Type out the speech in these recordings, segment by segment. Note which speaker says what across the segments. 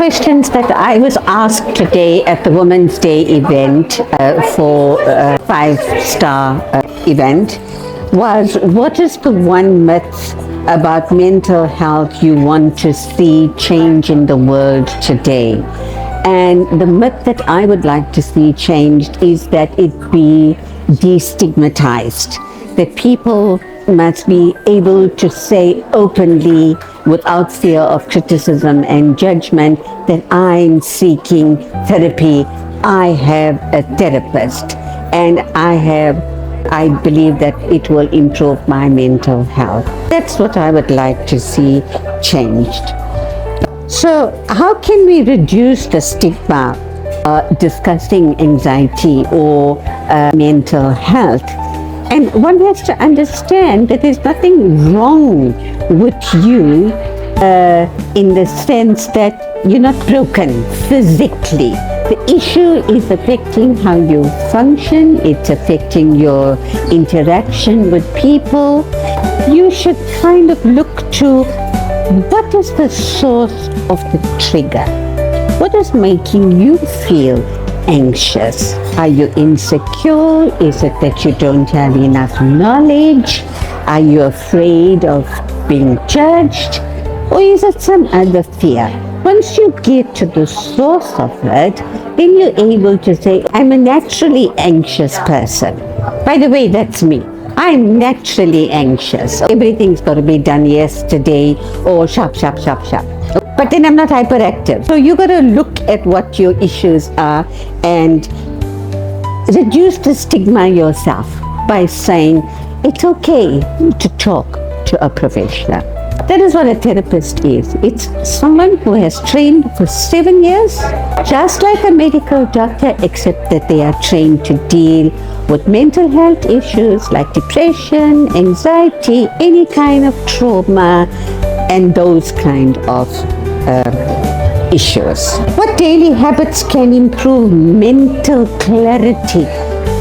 Speaker 1: questions that I was asked today at the Women's Day event for a five-star event was, what is the one myth about mental health you want to see change in the world today? And the myth that I would like to see changed is that it be destigmatized, that people must be able to say openly without fear of criticism and judgment that I'm seeking therapy, I have a therapist, and I believe that it will improve my mental health. That's what I would like to see changed. So how can we reduce the stigma discussing anxiety or mental health? And one has to understand that there's nothing wrong with you in the sense that you're not broken physically. The issue is affecting how you function, it's affecting your interaction with people. You should kind of look to what is the source of the trigger? What is making you feel anxious? Are you insecure? Is it that you don't have enough knowledge? Are you afraid of being judged? Or is it some other fear? Once you get to the source of it, then you're able to say, I'm a naturally anxious person. By the way, that's me. I'm naturally anxious. Everything's got to be done yesterday or sharp. But then I'm not hyperactive. So you got to look at what your issues are and reduce the stigma yourself by saying it's okay to talk to a professional. That is what a therapist is. It's someone who has trained for 7 years, just like a medical doctor, except that they are trained to deal with mental health issues like depression, anxiety, any kind of trauma, and those kind of issues. What daily habits can improve mental clarity?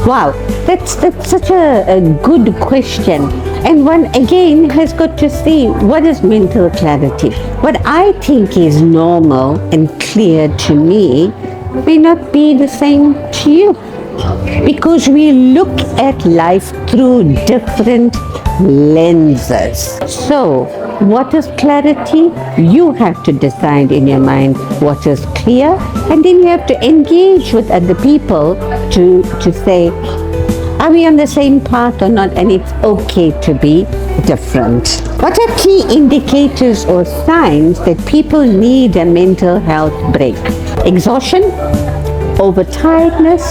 Speaker 1: Wow, that's such a good question. And one again has got to see what is mental clarity. What I think is normal and clear to me may not be the same to you, because we look at life through different lenses. So what is clarity? You have to decide in your mind what is clear, and then you have to engage with other people to say, are we on the same path or not? And it's okay to be different. What are key indicators or signs that people need a mental health break? Exhaustion, overtiredness,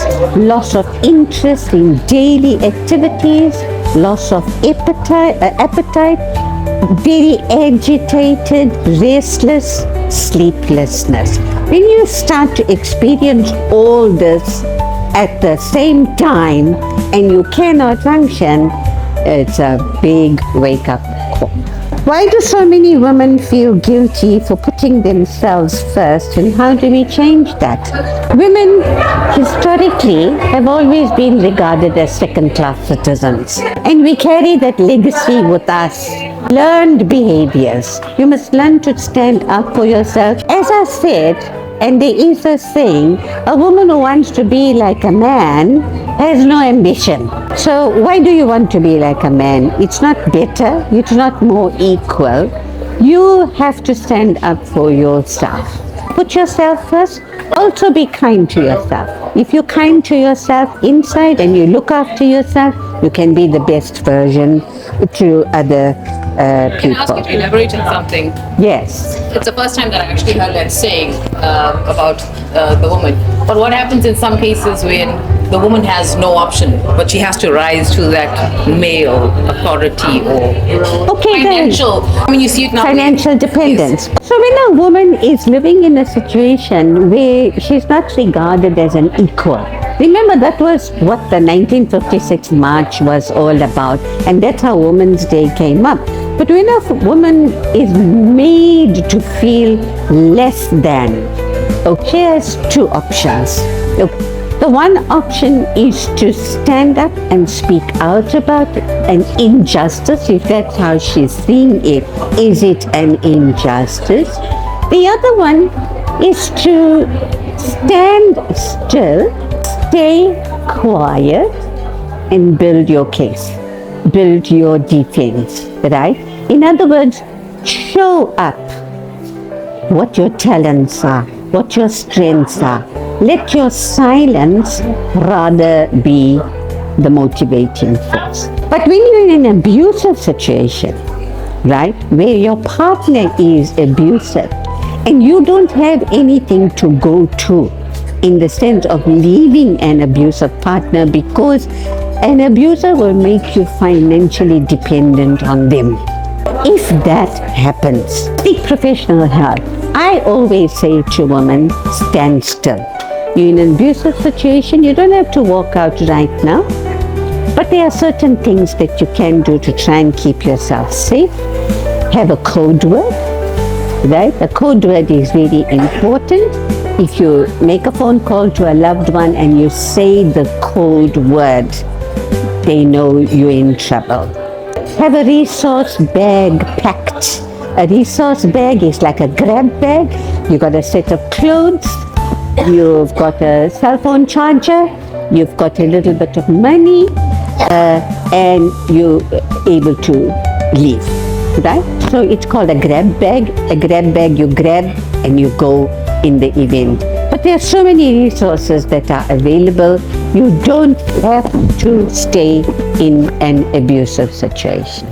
Speaker 1: loss of interest in daily activities, loss of appetite, very agitated, restless, sleeplessness. When you start to experience all this at the same time and you cannot function, it's a big wake-up call. Why do so many women feel guilty for putting themselves first, and how do we change that? Women historically have always been regarded as second-class citizens, and we carry that legacy with us. Learned behaviors. You must learn to stand up for yourself. As I said, and there is a saying, a woman who wants to be like a man has no ambition. So why do you want to be like a man? It's not better, it's not more equal. You have to stand up for yourself. Put yourself first. Also be kind to yourself. If you're kind to yourself inside and you look after yourself, you can be the best version to other people.
Speaker 2: Can I ask you to elaborate on something?
Speaker 1: Yes.
Speaker 2: It's the first time that I actually heard that saying about the woman. But what happens in some cases when the woman has no option, but she has to rise to that male authority or financial, I mean, you see it now.
Speaker 1: Financial dependence.
Speaker 2: Yes.
Speaker 1: So when a woman is living in a situation where she's not regarded as an equal, remember that was what the 1956 March was all about, and that's how Women's Day came up. But when a woman is made to feel less than, she has two options. The one option is to stand up and speak out about an injustice, if that's how she's seeing it. Is it an injustice? The other one is to stand still, stay quiet, and build your case, build your defense, right? In other words, show up what your talents are, what your strengths are. Let your silence rather be the motivating force. But when you're in an abusive situation, right, where your partner is abusive and you don't have anything to go to in the sense of leaving an abusive partner, because an abuser will make you financially dependent on them. If that happens, seek professional help. I always say to women, stand still. You're in an abusive situation, you don't have to walk out right now, but there are certain things that you can do to try and keep yourself safe. Have a code word, right? A code word is really important. If you make a phone call to a loved one and you say the code word, they know you're in trouble. Have a resource bag packed. A resource bag is like a grab bag. You got a set of clothes, you've got a cell phone charger, you've got a little bit of money, and you're able to leave, right? So it's called a grab bag. A grab bag you grab and you go in the event. But there are so many resources that are available. You don't have to stay in an abusive situation.